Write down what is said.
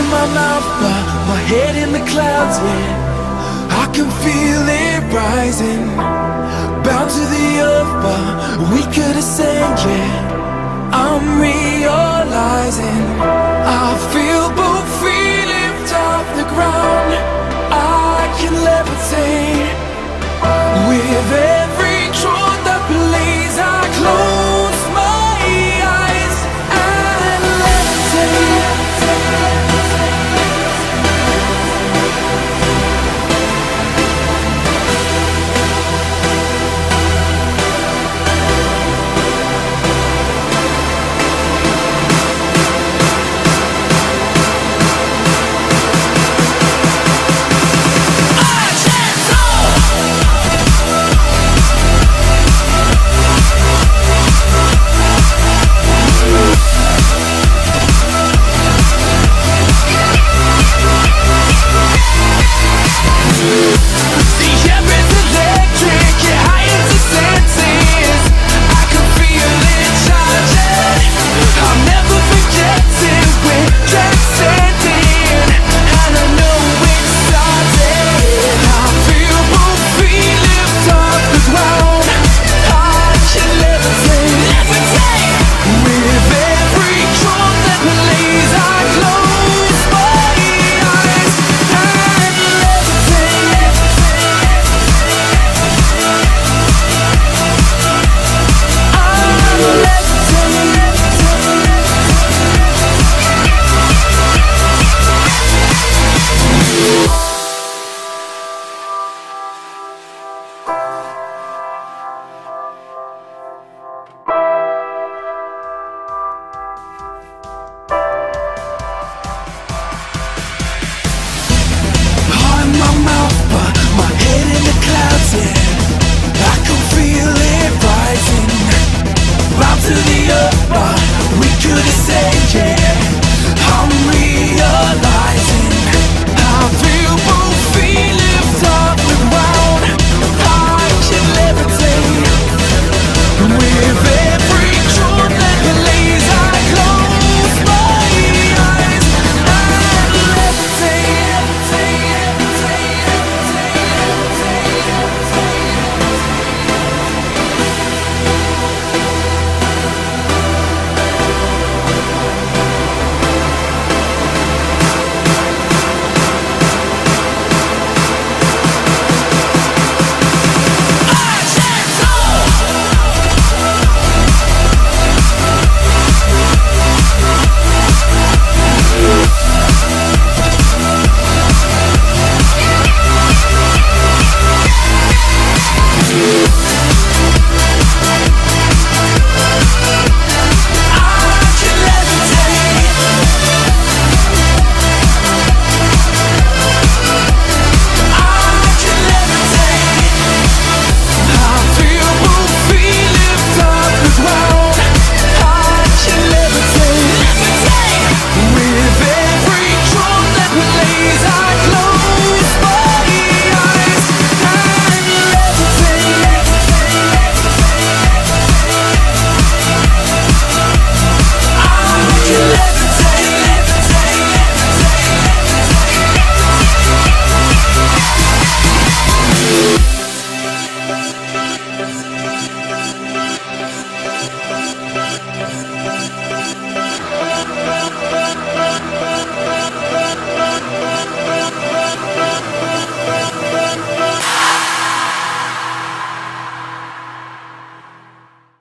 my mouth, but my head in the clouds, yeah. I can feel it rising, bound to the earth, but we could ascend, yeah. I'm realizing I feel both feet lift off the ground. I can levitate with every truth that plays. I close my eyes and levitate. To the earth, but we could have said, yeah.